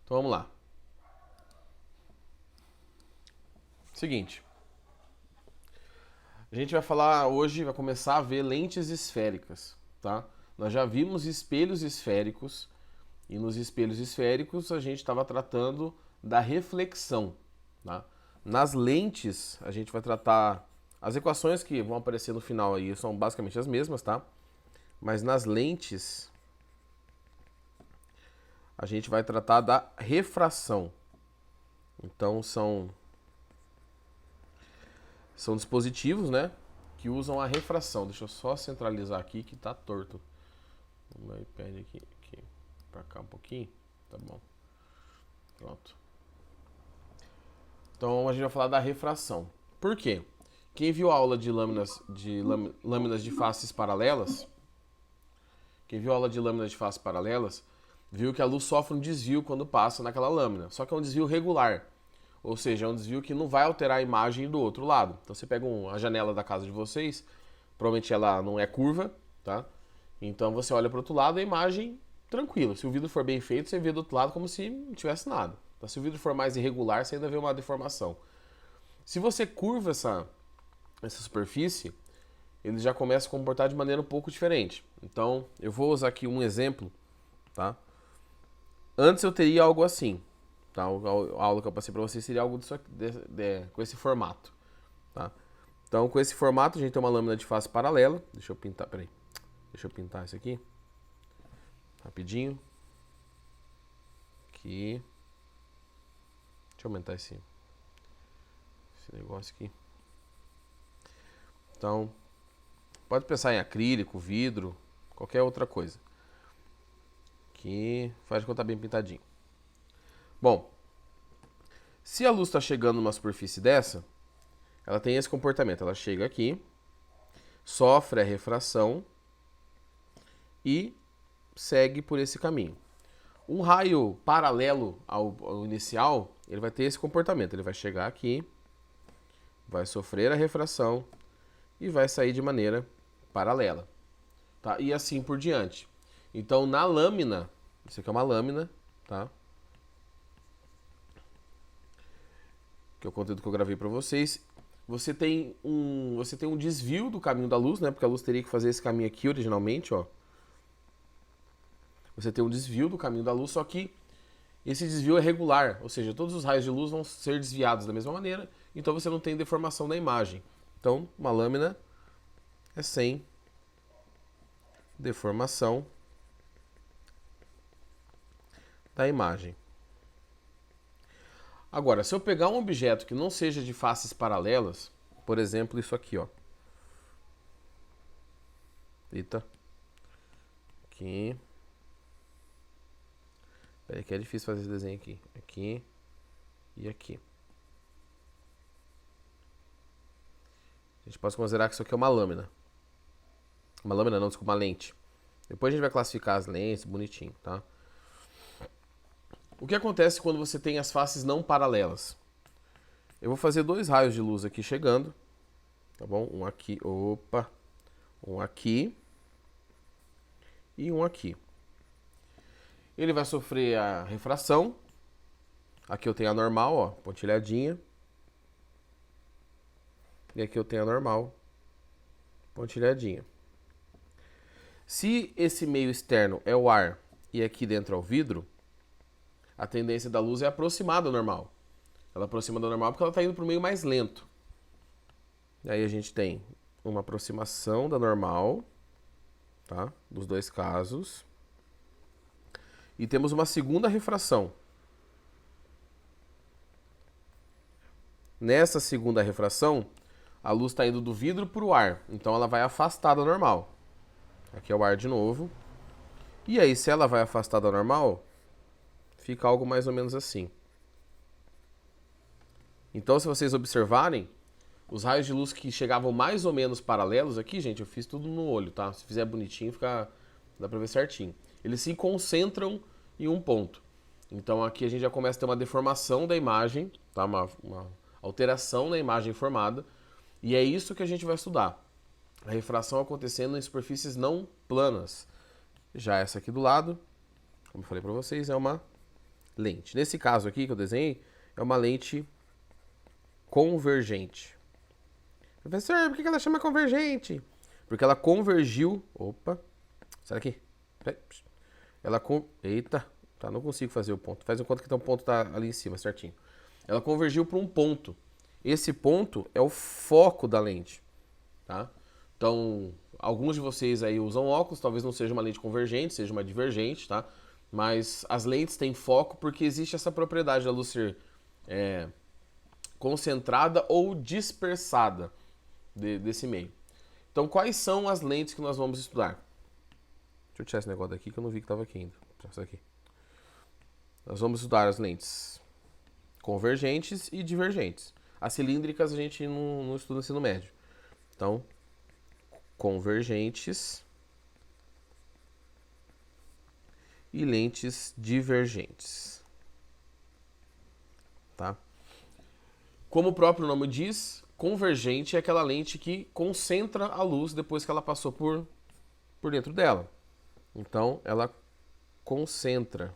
Então vamos lá. Seguinte. A gente vai falar hoje, vai começar a ver lentes esféricas, tá? Nós já vimos espelhos esféricos e nos espelhos esféricos a gente estava tratando da reflexão, tá? Nas lentes a gente vai tratar as equações que vão aparecer no final aí são basicamente as mesmas, tá? Mas nas lentes a gente vai tratar da refração. Então são dispositivos, né, que usam a refração. Deixa eu só centralizar aqui que tá torto. O meu iPad aqui para cá um pouquinho, tá bom. Pronto. Então a gente vai falar da refração. Por quê? Quem viu a aula de lâminas de faces paralelas, viu que a luz sofre um desvio quando passa naquela lâmina. Só que é um desvio regular. Ou seja, é um desvio que não vai alterar a imagem do outro lado. Então você pega a janela da casa de vocês, provavelmente ela não é curva, tá? Então você olha para o outro lado e a imagem tranquila. Se o vidro for bem feito, você vê do outro lado como se não tivesse nada. Então, se o vidro for mais irregular, você ainda vê uma deformação. Se você curva essa superfície, ele já começa a se comportar de maneira um pouco diferente. Então, eu vou usar aqui um exemplo, tá? Antes eu teria algo assim. Tá? A aula que eu passei para vocês seria algo disso aqui, com esse formato. Tá? Então, com esse formato, a gente tem uma lâmina de face paralela. Deixa eu pintar, peraí. Deixa eu pintar isso aqui. Rapidinho. Aqui. Deixa eu aumentar esse negócio aqui. Então, pode pensar em acrílico, vidro, qualquer outra coisa. Aqui, faz de conta bem pintadinho. Bom, se a luz está chegando numa superfície dessa, ela tem esse comportamento. Ela chega aqui, sofre a refração e segue por esse caminho. Um raio paralelo ao inicial, ele vai ter esse comportamento. Ele vai chegar aqui, vai sofrer a refração e vai sair de maneira paralela. Tá? E assim por diante. Então, na lâmina, isso aqui é uma lâmina, tá? Que é o conteúdo que eu gravei para vocês. Você tem um desvio do caminho da luz, né? Porque a luz teria que fazer esse caminho aqui originalmente, ó. Você tem um desvio do caminho da luz, só que esse desvio é regular, ou seja, todos os raios de luz vão ser desviados da mesma maneira, então você não tem deformação da imagem. Então, uma lâmina é sem deformação da imagem. Agora, se eu pegar um objeto que não seja de faces paralelas, por exemplo, isso aqui, ó. Eita. Aqui. Peraí que é difícil fazer esse desenho aqui. Aqui e aqui. A gente pode considerar que isso aqui é uma lâmina. Uma lâmina não, desculpa, uma lente. Depois a gente vai classificar as lentes bonitinho, tá? O que acontece quando você tem as faces não paralelas? Eu vou fazer dois raios de luz aqui chegando, tá bom? Um aqui, opa, um aqui e um aqui. Ele vai sofrer a refração. Aqui eu tenho a normal, ó, pontilhadinha. E aqui eu tenho a normal, pontilhadinha. Se esse meio externo é o ar e aqui dentro é o vidro, a tendência da luz é aproximar da normal. Ela aproxima da normal porque ela está indo para o meio mais lento. E aí a gente tem uma aproximação da normal, tá? Dos dois casos. E temos uma segunda refração. Nessa segunda refração, a luz está indo do vidro para o ar. Então ela vai afastar da normal. Aqui é o ar de novo. E aí, se ela vai afastar da normal, fica algo mais ou menos assim. Então, se vocês observarem, os raios de luz que chegavam mais ou menos paralelos aqui, gente, eu fiz tudo no olho, tá? Se fizer bonitinho, dá pra ver certinho. Eles se concentram em um ponto. Então aqui a gente já começa a ter uma deformação da imagem, tá? Uma alteração na imagem formada. E é isso que a gente vai estudar. A refração acontecendo em superfícies não planas. Já essa aqui do lado, como eu falei para vocês, é uma lente. Nesse caso aqui que eu desenhei, é uma lente convergente. Professor, por que ela chama convergente? Porque ela convergiu... Opa, sai daqui. Eita, tá, não consigo fazer o ponto. Faz um conta que o ponto tá ali em cima, certinho. Ela convergiu para um ponto. Esse ponto é o foco da lente, tá? Então, alguns de vocês aí usam óculos, talvez não seja uma lente convergente, seja uma divergente, tá? Mas as lentes têm foco porque existe essa propriedade da luz ser concentrada ou dispersada desse meio. Então, quais são as lentes que nós vamos estudar? Deixa eu tirar esse negócio daqui que eu não vi que estava aqui ainda. Essa aqui. Nós vamos estudar as lentes convergentes e divergentes. As cilíndricas a gente não estuda no ensino médio. Então, convergentes e lentes divergentes. Tá? Como o próprio nome diz, convergente é aquela lente que concentra a luz depois que ela passou por dentro dela. Então, ela concentra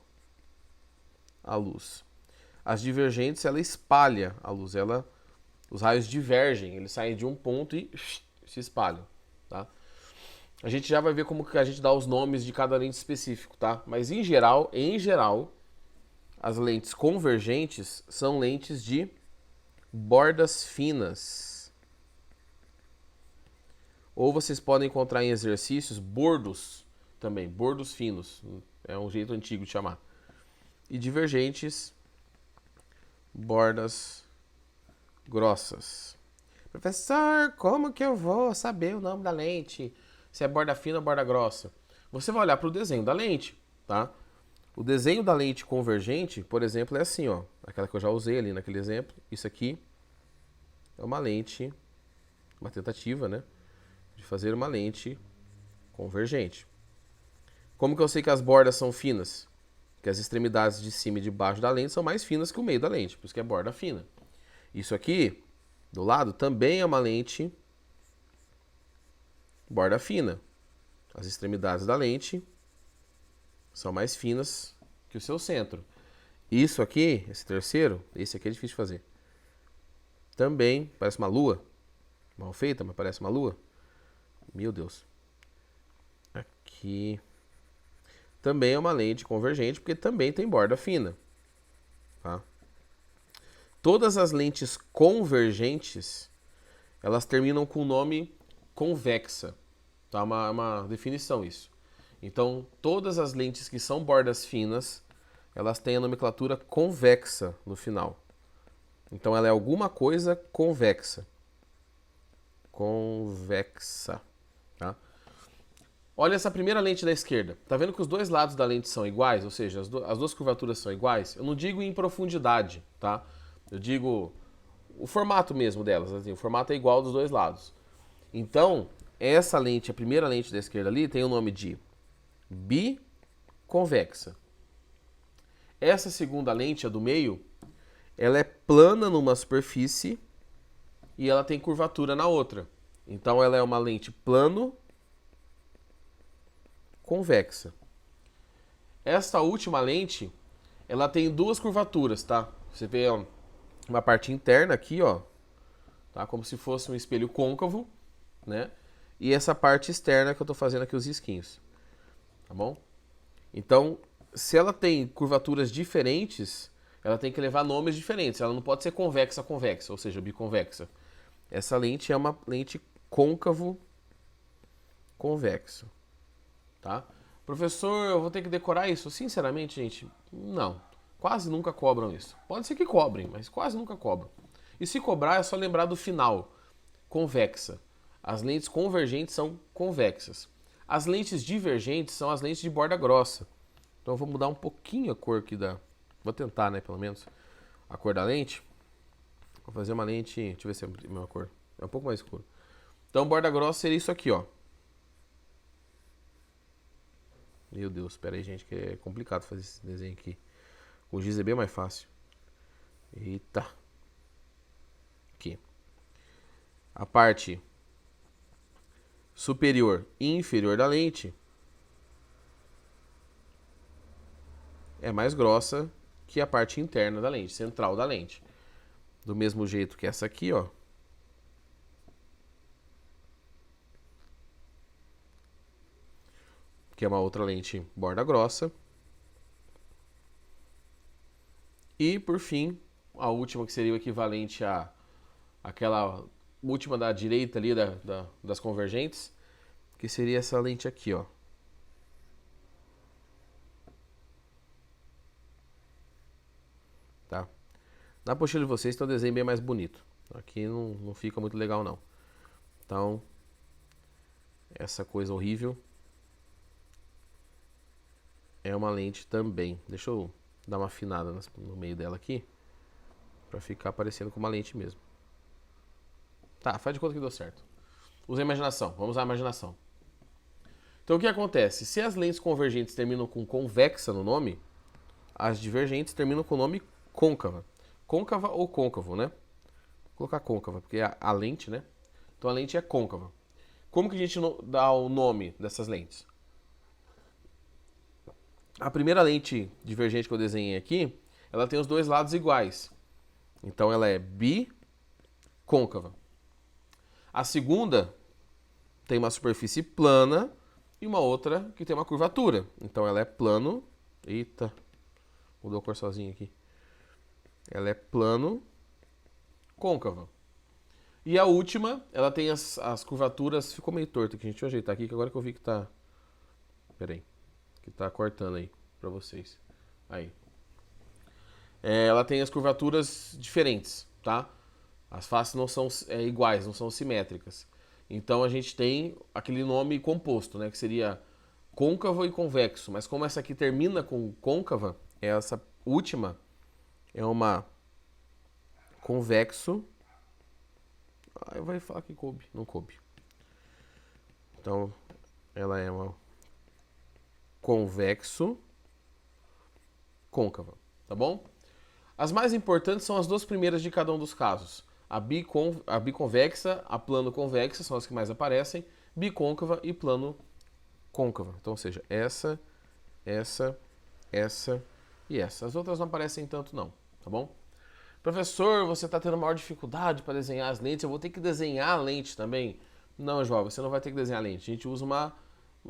a luz. As divergentes, ela espalha a luz. Os raios divergem, eles saem de um ponto e se espalham. Tá? A gente já vai ver como que a gente dá os nomes de cada lente específico, tá? Mas em geral, as lentes convergentes são lentes de bordas finas. Ou vocês podem encontrar em exercícios bordos também, bordos finos. É um jeito antigo de chamar. E divergentes, bordas grossas. Professor, como que eu vou saber o nome da lente? Se é borda fina ou borda grossa? Você vai olhar para o desenho da lente, tá? O desenho da lente convergente, por exemplo, é assim, ó. Aquela que eu já usei ali naquele exemplo. Isso aqui é uma lente, uma tentativa, né? De fazer uma lente convergente. Como que eu sei que as bordas são finas? Que as extremidades de cima e de baixo da lente são mais finas que o meio da lente, por isso que é borda fina. Isso aqui, do lado, também é uma lente borda fina. As extremidades da lente são mais finas que o seu centro. Isso aqui, esse terceiro, esse aqui é difícil de fazer. Também parece uma lua. Mal feita, mas parece uma lua. Meu Deus. Aqui também é uma lente convergente, porque também tem borda fina. Tá? Todas as lentes convergentes, elas terminam com o nome convexa. Tá? Uma definição isso. Então, todas as lentes que são bordas finas, elas têm a nomenclatura convexa no final. Então, ela é alguma coisa convexa. Convexa. Tá? Olha essa primeira lente da esquerda. Tá vendo que os dois lados da lente são iguais? Ou seja, as duas curvaturas são iguais? Eu não digo em profundidade, tá? Eu digo o formato mesmo delas. Assim, o formato é igual dos dois lados. Então, essa lente, a primeira lente da esquerda ali, tem o nome de biconvexa. Essa segunda lente, a do meio, ela é plana numa superfície e ela tem curvatura na outra. Então, ela é uma lente plano convexa. Esta última lente, ela tem duas curvaturas, tá? Você vê ó, uma parte interna aqui, ó, tá? Como se fosse um espelho côncavo, né? E essa parte externa que eu tô fazendo aqui os risquinhos, tá bom? Então, se ela tem curvaturas diferentes, ela tem que levar nomes diferentes. Ela não pode ser convexa, ou seja, biconvexa. Essa lente é uma lente côncavo convexo. Tá? Professor, eu vou ter que decorar isso? Sinceramente, gente, não. Quase nunca cobram isso. Pode ser que cobrem, mas quase nunca cobram. E se cobrar, é só lembrar do final. Convexa. As lentes convergentes são convexas. As lentes divergentes são as lentes de borda grossa. Então eu vou mudar um pouquinho a cor aqui da... Vou tentar, né, pelo menos, a cor da lente. Vou fazer uma lente... Deixa eu ver se é a mesma cor. É um pouco mais escuro. Então borda grossa seria isso aqui, ó. Meu Deus, espera aí, gente, que é complicado fazer esse desenho aqui. O giz é bem mais fácil. Eita. Aqui. A parte superior e inferior da lente é mais grossa que é a parte interna da lente, central da lente. Do mesmo jeito que essa aqui, ó. Que é uma outra lente borda grossa. E, por fim, a última que seria o equivalente a aquela última da direita ali das convergentes, que seria essa lente aqui, ó. Tá? Na apostila de vocês tem um desenho bem mais bonito. Aqui não fica muito legal, não. Então, essa coisa horrível é uma lente também. Deixa eu dar uma afinada no meio dela aqui, pra ficar parecendo com uma lente mesmo. Tá, faz de conta que deu certo. Usa a imaginação, vamos usar a imaginação. Então o que acontece? Se as lentes convergentes terminam com convexa no nome, as divergentes terminam com o nome côncava. Côncava ou côncavo, né? Vou colocar côncava, porque é a lente, né? Então a lente é côncava. Como que a gente dá o nome dessas lentes? A primeira lente divergente que eu desenhei aqui, ela tem os dois lados iguais. Então ela é bicôncava. A segunda tem uma superfície plana e uma outra que tem uma curvatura. Então ela é plano... Eita, mudou a cor sozinho aqui. Ela é plano côncava. E a última, ela tem as curvaturas... Ficou meio torto aqui, gente. Deixa eu ajeitar aqui, que agora que eu vi que tá... Pera aí. Que tá cortando aí pra vocês. Aí. Ela tem as curvaturas diferentes, tá? As faces não são iguais, não são simétricas. Então a gente tem aquele nome composto, né? Que seria côncavo e convexo. Mas como essa aqui termina com côncava, essa última é uma convexo. Eu vou falar que coube, não coube. Então ela é uma convexo côncava, tá bom? As mais importantes são as duas primeiras de cada um dos casos. A biconvexa, a plano convexa são as que mais aparecem, bicôncava e plano côncava. Então, ou seja, essa e essa. As outras não aparecem tanto não, tá bom? Professor, você está tendo maior dificuldade para desenhar as lentes, eu vou ter que desenhar a lente também? Não, João, você não vai ter que desenhar a lente. A gente usa uma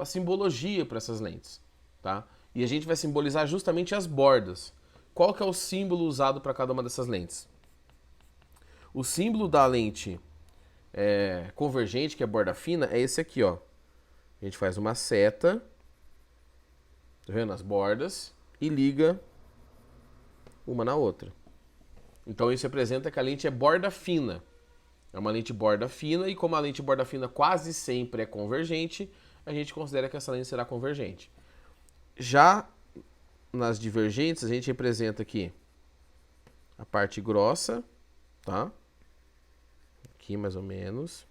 simbologia para essas lentes, tá? E a gente vai simbolizar justamente as bordas. Qual que é o símbolo usado para cada uma dessas lentes? O símbolo da lente convergente, que é borda fina, é esse aqui, ó. A gente faz uma seta, tá vendo? As bordas, e liga uma na outra. Então isso representa que a lente é borda fina. É uma lente borda fina, e como a lente borda fina quase sempre é convergente, a gente considera que essa lente será convergente. Já nas divergentes, a gente representa aqui a parte grossa, tá? Aqui mais ou menos.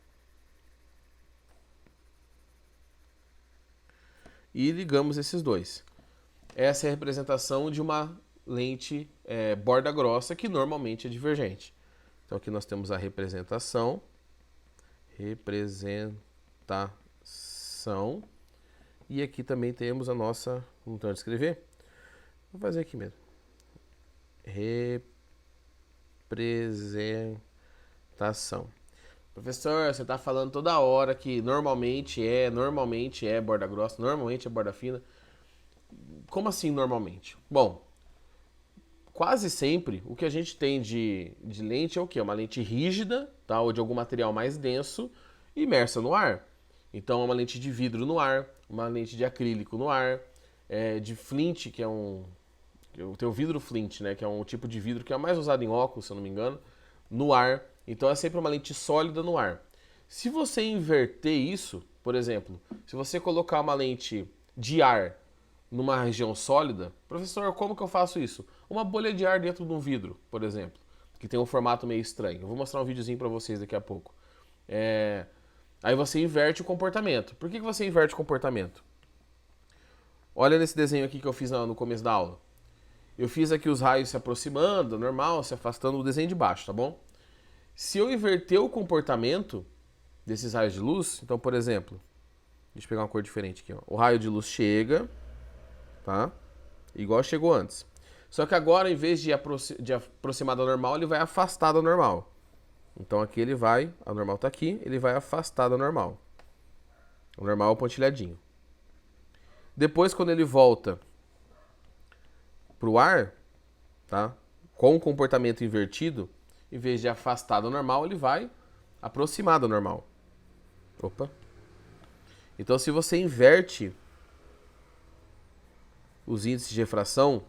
E ligamos esses dois. Essa é a representação de uma lente borda grossa, que normalmente é divergente. Então aqui nós temos a representação. E aqui também temos a nossa... Vamos tentar escrever? Vou fazer aqui mesmo. Representação. Professor, você está falando toda hora que normalmente é borda grossa, normalmente é borda fina. Como assim normalmente? Bom, quase sempre o que a gente tem de lente é o quê? Uma lente rígida, tá? Ou de algum material mais denso, imersa no ar. Então é uma lente de vidro no ar, uma lente de acrílico no ar, de flint, que é tem o vidro flint, né? Que é um tipo de vidro que é mais usado em óculos, se eu não me engano, no ar. Então é sempre uma lente sólida no ar. Se você inverter isso, por exemplo, se você colocar uma lente de ar numa região sólida, professor, como que eu faço isso? Uma bolha de ar dentro de um vidro, por exemplo, que tem um formato meio estranho. Eu vou mostrar um videozinho para vocês daqui a pouco. Aí você inverte o comportamento. Por que você inverte o comportamento? Olha nesse desenho aqui que eu fiz no começo da aula. Eu fiz aqui os raios se aproximando, normal, se afastando do desenho de baixo, tá bom? Se eu inverter o comportamento desses raios de luz, então, por exemplo, deixa eu pegar uma cor diferente aqui, ó. O raio de luz chega, tá? Igual chegou antes. Só que agora, em vez de aproximar da normal, ele vai afastar da normal. Então aqui ele vai, a normal tá aqui, ele vai afastar da normal. O normal é o pontilhadinho. Depois, quando ele volta pro ar, tá? Com o comportamento invertido, em vez de afastar da normal, ele vai aproximar da normal. Opa. Então, se você inverte os índices de refração,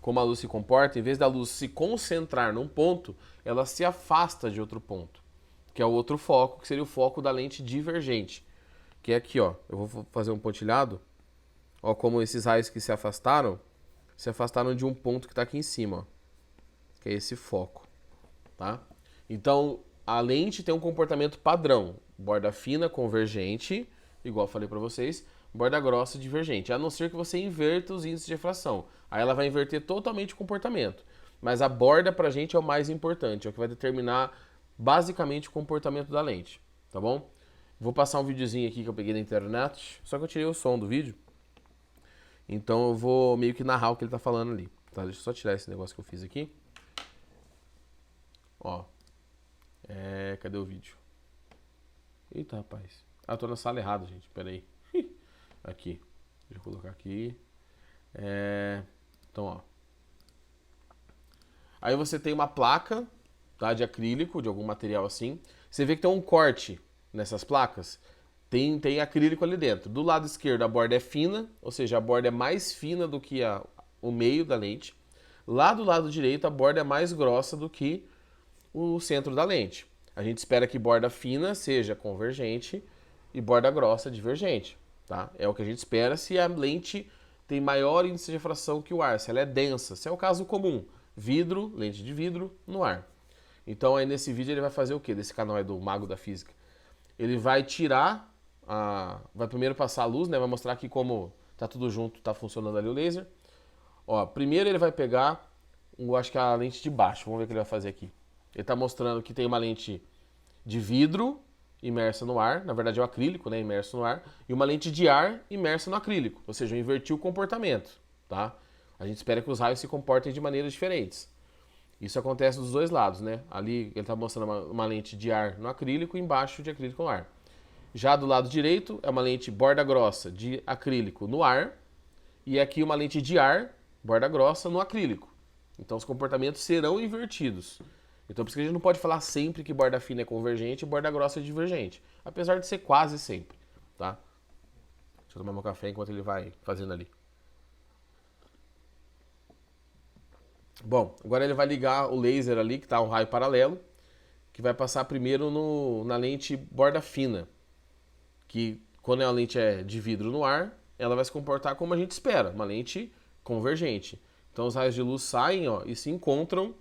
como a luz se comporta, em vez da luz se concentrar num ponto, ela se afasta de outro ponto, que é o outro foco, que seria o foco da lente divergente, que é aqui, ó. Eu vou fazer um pontilhado. Ó, como esses raios que se afastaram de um ponto que está aqui em cima, ó, que é esse foco, tá? Então, a lente tem um comportamento padrão, borda fina, convergente, igual eu falei para vocês, borda grossa, divergente, a não ser que você inverta os índices de refração. Aí ela vai inverter totalmente o comportamento. Mas a borda pra gente é o mais importante, é o que vai determinar basicamente o comportamento da lente, tá bom? Vou passar um videozinho aqui que eu peguei na internet, só que eu tirei o som do vídeo. Então eu vou meio que narrar o que ele tá falando ali. Tá, deixa eu só tirar esse negócio que eu fiz aqui. Ó. Cadê o vídeo? Eita, rapaz. Ah, eu tô na sala errada, gente. Pera aí. Aqui. Deixa eu colocar aqui. Então, ó. Aí você tem uma placa, tá, de acrílico, de algum material assim. Você vê que tem um corte nessas placas. Tem acrílico ali dentro. Do lado esquerdo a borda é fina, ou seja, a borda é mais fina do que o meio da lente. Lá do lado direito a borda é mais grossa do que o centro da lente. A gente espera que borda fina seja convergente e borda grossa divergente, tá? É o que a gente espera se a lente tem maior índice de refração que o ar, se ela é densa, se é o caso comum, vidro, lente de vidro no ar. Então aí nesse vídeo ele vai fazer o quê? Desse canal aí do Mago da Física. Ele vai tirar, vai primeiro passar a luz, né? Vai mostrar aqui como tá tudo junto, tá funcionando ali o laser. Ó, primeiro ele vai pegar, acho que a lente de baixo, vamos ver o que ele vai fazer aqui. Ele está mostrando que tem uma lente de vidro imersa no ar, na verdade é o acrílico, né, imerso no ar, e uma lente de ar imersa no acrílico, ou seja, eu inverti o comportamento, tá? A gente espera que os raios se comportem de maneiras diferentes. Isso acontece dos dois lados, né? Ali ele está mostrando uma lente de ar no acrílico e embaixo de acrílico no ar. Já do lado direito é uma lente borda grossa de acrílico no ar e aqui uma lente de ar borda grossa no acrílico. Então os comportamentos serão invertidos. Então por isso que a gente não pode falar sempre que borda fina é convergente e borda grossa é divergente. Apesar de ser quase sempre, tá? Deixa eu tomar meu café enquanto ele vai fazendo ali. Bom, agora ele vai ligar o laser ali, que está um raio paralelo, que vai passar primeiro na lente borda fina, que quando a lente é de vidro no ar, ela vai se comportar como a gente espera, uma lente convergente. Então os raios de luz saem, ó, e se encontram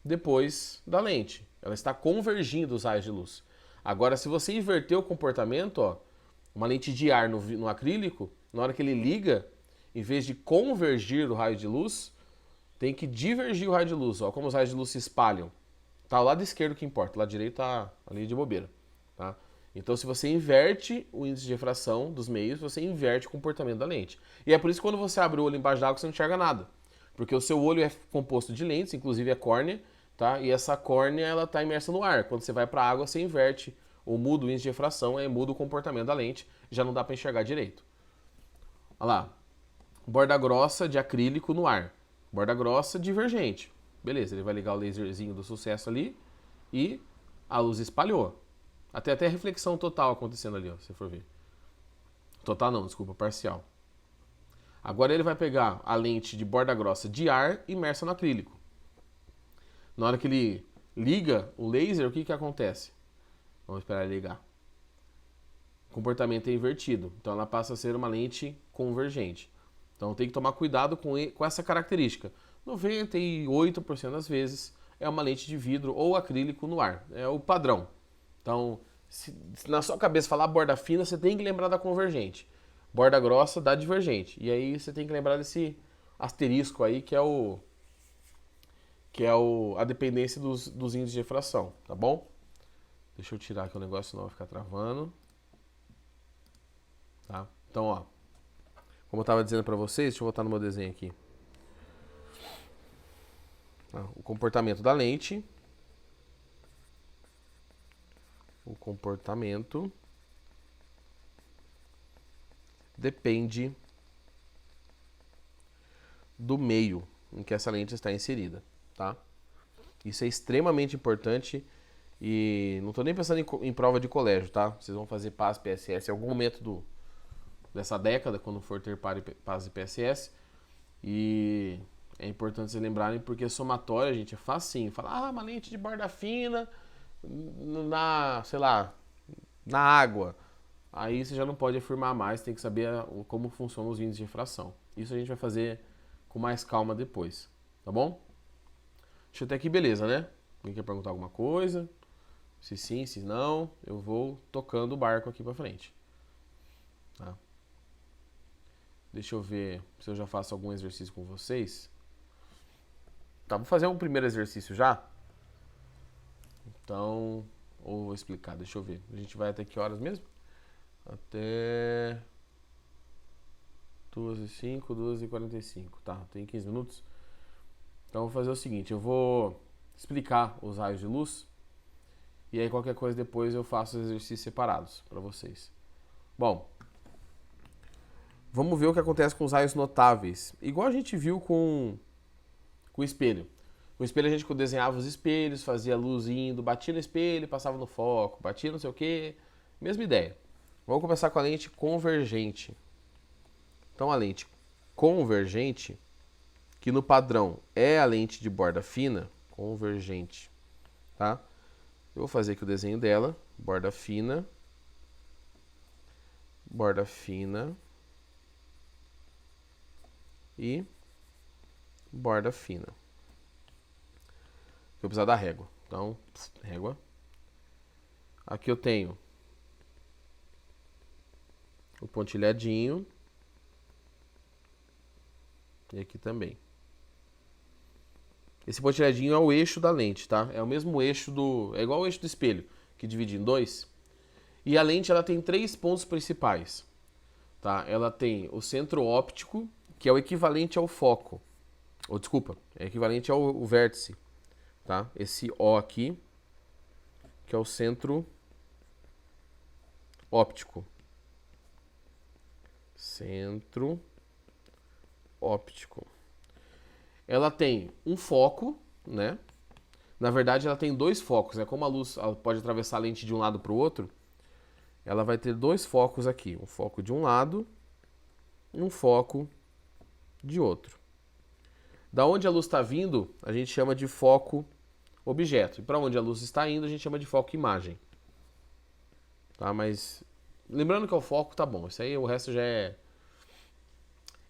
depois da lente. Ela está convergindo os raios de luz. Agora, se você inverter o comportamento, ó, uma lente de ar no acrílico, na hora que ele liga, em vez de convergir o raio de luz, tem que divergir o raio de luz. Ó, como os raios de luz se espalham. Tá o lado esquerdo que importa, o lado direito tá ali de bobeira. Tá? Então, se você inverte o índice de refração dos meios, você inverte o comportamento da lente. E é por isso que quando você abre o olho embaixo d'água, você não enxerga nada. Porque o seu olho é composto de lentes, inclusive a córnea, tá? E essa córnea ela está imersa no ar. Quando você vai para a água, você inverte ou muda o índice de refração, aí muda o comportamento da lente, já não dá para enxergar direito. Olha lá, borda grossa de acrílico no ar, borda grossa divergente. Beleza, ele vai ligar o laserzinho do sucesso ali e a luz espalhou. Até reflexão total acontecendo ali, ó, se for ver. Total não, desculpa, parcial. Agora ele vai pegar a lente de borda grossa de ar imersa no acrílico. Na hora que ele liga o laser, o que acontece? Vamos esperar ele ligar. O comportamento é invertido, então ela passa a ser uma lente convergente. Então tem que tomar cuidado com essa característica. 98% das vezes é uma lente de vidro ou acrílico no ar. É o padrão. Então, se na sua cabeça falar borda fina, você tem que lembrar da convergente. Borda grossa da divergente. E aí você tem que lembrar desse asterisco aí, que é a dependência dos índices de refração, tá bom? Deixa eu tirar aqui o negócio, senão vai ficar travando. Tá? Então, ó, como eu estava dizendo para vocês, deixa eu voltar no meu desenho aqui. O comportamento da lente. O comportamento depende do meio em que essa lente está inserida, tá? Isso é extremamente importante e não estou nem pensando em prova de colégio, tá? Vocês vão fazer PAS, PSS em algum momento dessa década, quando for ter PAS e PSS. E é importante vocês lembrarem porque somatória, gente, é facinho. Fala, uma lente de borda fina sei lá, na água. Aí você já não pode afirmar mais, tem que saber como funcionam os índices de refração. Isso a gente vai fazer com mais calma depois, tá bom? Deixa eu até aqui, beleza, né? Alguém quer perguntar alguma coisa? Se sim, se não, eu vou tocando o barco aqui pra frente. Tá? Deixa eu ver se eu já faço algum exercício com vocês. Tá, vou fazer um primeiro exercício já. Então, ou vou explicar, deixa eu ver. A gente vai até que horas mesmo? Até 2h05, 2h45. Tá, tem 15 minutos. Então eu vou fazer o seguinte, eu vou explicar os raios de luz e aí qualquer coisa depois eu faço os exercícios separados para vocês. Bom, vamos ver o que acontece com os raios notáveis. Igual a gente viu com o espelho. Com o espelho a gente desenhava os espelhos, fazia a luz indo, batia no espelho, passava no foco, batia não sei o que, mesma ideia. Vamos começar com a lente convergente. Então a lente convergente, que no padrão é a lente de borda fina, convergente, tá? Eu vou fazer aqui o desenho dela, borda fina e borda fina. Eu vou precisar da régua, então, régua. Aqui eu tenho o pontilhadinho e aqui também. Esse pontilhadinho é o eixo da lente, tá? É o mesmo eixo é igual o eixo do espelho, que divide em dois. E a lente ela tem 3 pontos principais, tá? Ela tem o centro óptico, que é o equivalente ao foco. Ou desculpa, é equivalente ao vértice, tá? Esse O aqui, que é o centro óptico. Centro óptico. Ela tem um foco, né? Na verdade, ela tem 2 focos, né? Como a luz pode atravessar a lente de um lado para o outro, ela vai ter 2 focos aqui. Um foco de um lado e um foco de outro. Da onde a luz está vindo, a gente chama de foco objeto. E para onde a luz está indo, a gente chama de foco imagem. Tá? Mas lembrando que é o foco, tá bom. Isso aí, o resto já é...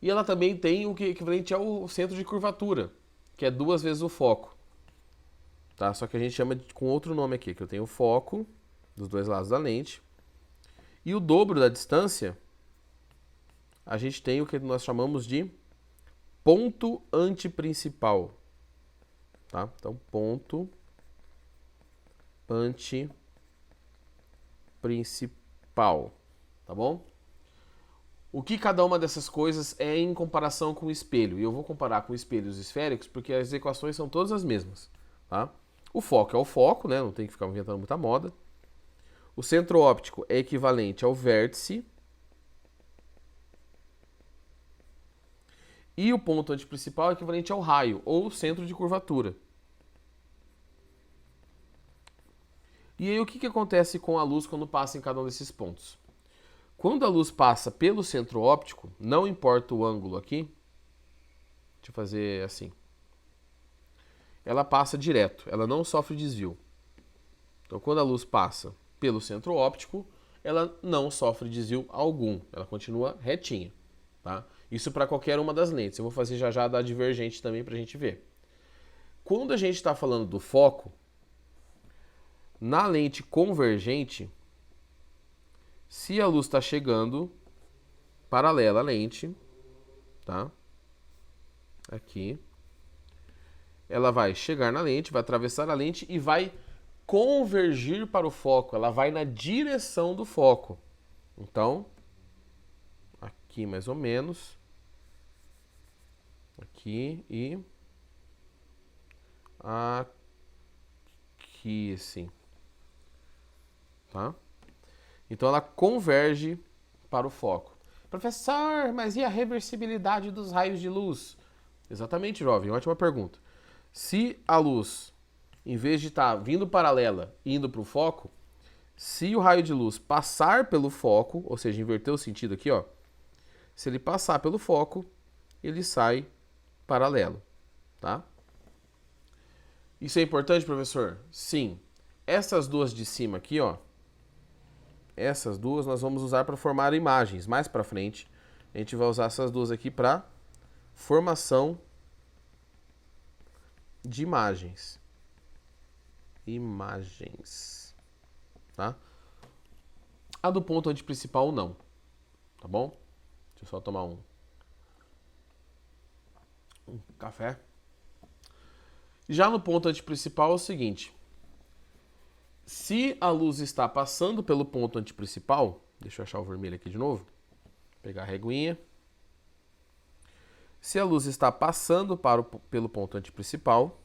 E ela também tem o que equivalente ao centro de curvatura, que é 2 vezes o foco. Tá? Só que a gente chama com outro nome aqui, que eu tenho o foco dos 2 lados da lente. E o dobro da distância, a gente tem o que nós chamamos de ponto antiprincipal. Tá? Então, ponto antiprincipal. Tá bom? O que cada uma dessas coisas é em comparação com o espelho? E eu vou comparar com espelhos esféricos porque as equações são todas as mesmas. Tá? O foco é o foco, né? Não tem que ficar inventando muita moda. O centro óptico é equivalente ao vértice. E o ponto antiprincipal é equivalente ao raio, ou centro de curvatura. E aí o que acontece com a luz quando passa em cada um desses pontos? Quando a luz passa pelo centro óptico, não importa o ângulo aqui, deixa eu fazer assim. Ela passa direto, ela não sofre desvio. Então quando a luz passa pelo centro óptico, ela não sofre desvio algum, ela continua retinha, tá? Isso para qualquer uma das lentes. Eu vou fazer já já da divergente também para a gente ver. Quando a gente está falando do foco, na lente convergente, se a luz está chegando paralela à lente, tá? Aqui. Ela vai chegar na lente, vai atravessar a lente e vai convergir para o foco. Ela vai na direção do foco. Então, aqui mais ou menos. Aqui e aqui, assim. Tá? Então ela converge para o foco. Professor, mas e a reversibilidade dos raios de luz? Exatamente, jovem, ótima pergunta. Se a luz, em vez de estar vindo paralela e indo para o foco, se o raio de luz passar pelo foco, ou seja, inverter o sentido aqui, ó, se ele passar pelo foco, ele sai paralelo, tá? Isso é importante, professor? Sim. Essas duas de cima aqui, ó, essas duas nós vamos usar para formar imagens. Mais para frente, a gente vai usar essas duas aqui para formação de imagens. Imagens. Tá? A do ponto antiprincipal não. Tá bom? Deixa eu só tomar um café. Já no ponto antiprincipal é o seguinte. Se a luz está passando pelo ponto antiprincipal, deixa eu achar o vermelho aqui de novo, pegar a reguinha. Se a luz está passando pelo ponto antiprincipal,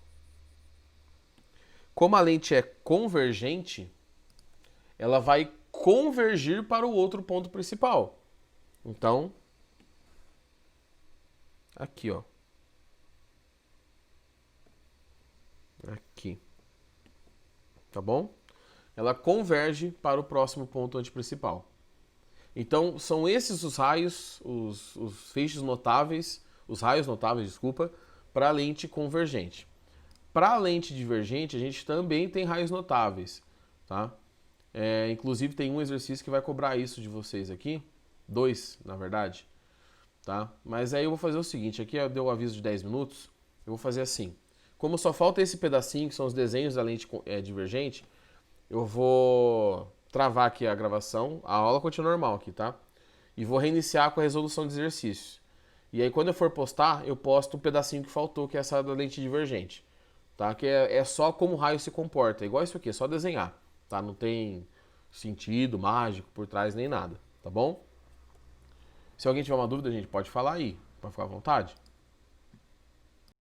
como a lente é convergente, ela vai convergir para o outro ponto principal. Então, aqui, ó. Aqui. Tá bom? Ela converge para o próximo ponto antiprincipal. Então, são esses os raios, os feixes notáveis, os raios notáveis, desculpa, para a lente convergente. Para a lente divergente, a gente também tem raios notáveis, tá? Inclusive, tem um exercício que vai cobrar isso de vocês aqui, 2, na verdade, tá? Mas aí eu vou fazer o seguinte, aqui deu o aviso de 10 minutos, eu vou fazer assim. Como só falta esse pedacinho, que são os desenhos da lente divergente, eu vou travar aqui a gravação, a aula continua normal aqui, tá? E vou reiniciar com a resolução de exercícios. E aí quando eu for postar, eu posto um pedacinho que faltou, que é essa da lente divergente, tá? Que é só como o raio se comporta, é igual isso aqui, é só desenhar, tá? Não tem sentido mágico por trás nem nada, tá bom? Se alguém tiver uma dúvida, a gente pode falar aí, pode ficar à vontade.